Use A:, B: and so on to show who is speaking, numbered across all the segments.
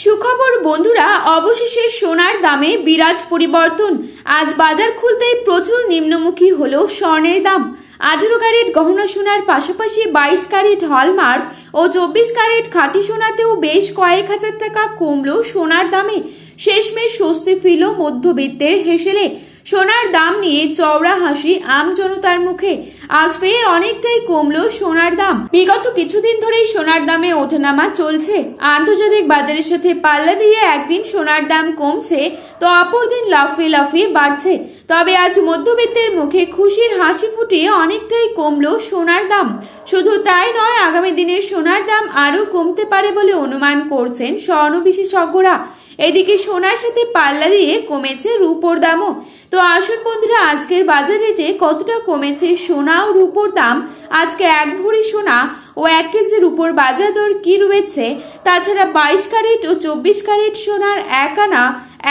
A: সুখবর বন্ধুরা, অবশেষে সোনার দামে বিরাট পরিবর্তন। আজ বাজার খুলতেই প্রচুর নিম্নমুখী হলো স্বর্ণের দাম। 18 ক্যারেট গহনা সোনার পাশাপাশি 22 ক্যারেট হলমার্ক ও 24 ক্যারেট খাঁটি সোনাতেও বেশ কয়েক হাজার টাকা কমলো সোনার দামে। শেষমেশ স্বস্তি ফিরল মধ্যবিত্তের হেসেলে। সোনার দাম নিয়ে চওড়া হাসি আম জনতার মুখে। আজ ফের অনেকটাই কমলো সোনার দাম। বিগত কিছুদিন ধরেই সোনার দামে ওঠানামা চলছে। আন্তর্জাতিক বাজারের সাথে পাল্লা দিয়ে একদিন সোনার দাম কমছে তো অপরদিন লাফিয়ে লাফিয়ে বাড়ছে। তবে আজ মধ্যবিত্তের মুখে খুশির হাসি ফুটিয়ে অনেকটাই কমলো সোনার দাম। শুধু তাই নয়, আগামী দিনে সোনার দাম আরো কমতে পারে বলে অনুমান করছেন স্বর্ণ বিশেষজ্ঞরা। এদিকে সোনার সাথে পাল্লা দিয়ে কমেছে রূপোর দামও। তো আসুন বন্ধুরা, আজকের বাজারে যে কতটা কমেছে সোনা ও রূপোর দাম, আজকে এক ভরি সোনা ও 1 কেজি রূপোর বাজার দর কি রয়েছে, তাছাড়া 22 ক্যারেট ও 24 ক্যারেট সোনার 1 আনা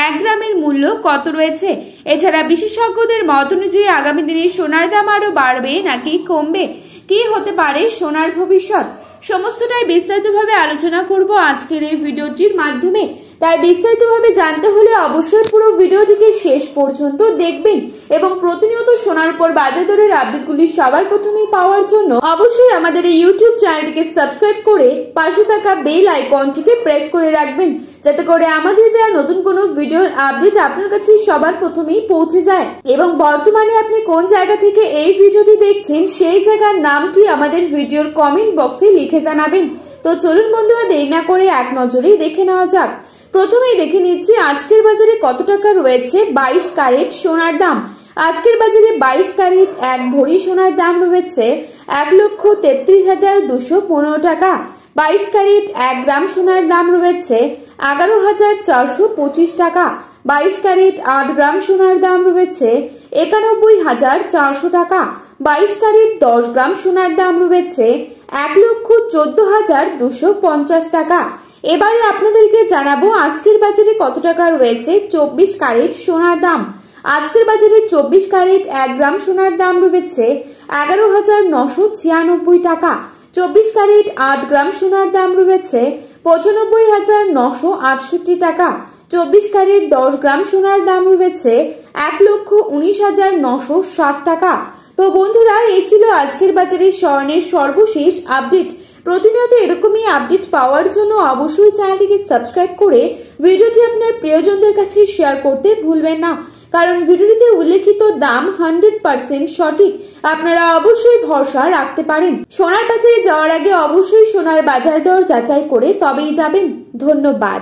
A: 1 গ্রামের মূল্য কত রয়েছে, এছাড়া বিশেষজ্ঞদের মত অনুযায়ী আগামী দিনে সোনার দাম আরো বাড়বে নাকি কমবে, কি হতে পারে সোনার ভবিষ্যৎ, সমস্তটাই বিস্তারিতভাবে আলোচনা করব আজকের এই ভিডিওটির মাধ্যমে। তাই বিস্তারিতভাবে জানতে হলে অবশ্যই পুরো ভিডিওটিকে শেষ পর্যন্ত দেখবেন এবং প্রতিনিয়ত সোনার উপর বাজার দরের আপডেটগুলি সবার প্রথমেই পাওয়ার জন্য অবশ্যই আমাদের এই ইউটিউব চ্যানেলটিকে সাবস্ক্রাইব করে পাশে থাকা বেল আইকনটিকে প্রেস করে রাখবেন, যাতে করে আমাদের দেওয়া নতুন কোনো ভিডিওর আপডেট আপনার কাছে সবার প্রথমেই পৌঁছে যায়। এবং বর্তমানে আপনি কোন জায়গা থেকে এই ভিডিওটি দেখছেন সেই জায়গার নামটি আমাদের ভিডিওর কমেন্ট বক্সে লিখে জানাবেন। তো চলুন বন্ধুরা, দেরি না করে এক নজরেই দেখে নেওয়া যাক। প্রথমেই দেখে নিচ্ছি আজকের বাজারে কত টাকা রয়েছে 22 ক্যারেট সোনার দাম। আজকের বাজারে 22 ক্যারেট 1 ভরি সোনার দাম রয়েছে 1,33,215 টাকা। 22 ক্যারেট 1 গ্রাম সোনার দাম রয়েছে 11,425 টাকা। 22 ক্যারেট 8 গ্রাম সোনার দাম রয়েছে 91,400 টাকা। 22 ক্যারেট 10 গ্রাম সোনার দাম রয়েছে 1,14,250 টাকা। এবারে আপনাদেরকে জানাবো আজকের বাজারে কত টাকা রয়েছে 24 ক্যারেট সোনার দাম। আজকের বাজারে 24 ক্যারেট 1 গ্রাম সোনার দাম রয়েছে 11,996 টাকা। 24 ক্যারেট 8 গ্রাম সোনার দাম রয়েছে 95,968 টাকা। 24 ক্যারেট 10 গ্রাম সোনার দাম রয়েছে 1,19,960 টাকা। তো বন্ধুরা, এই ছিল আজকের বাজারে স্বর্ণের সর্বশেষ আপডেট। প্রতিনিয়ত এরকমই আপডেট পাওয়ার জন্য অবশ্যই চ্যানেলটিকে সাবস্ক্রাইব করে ভিডিওটি আপনার প্রিয়জনদের কাছে শেয়ার করতে ভুলবেন না, কারণ ভিডিওটিতে উল্লেখিত দাম 100% সঠিক। আপনারা অবশ্যই ভরসা রাখতে পারেন। সোনার বাজারে যাওয়ার আগে অবশ্যই সোনার বাজার দর যাচাই করে তবেই যাবেন। ধন্যবাদ।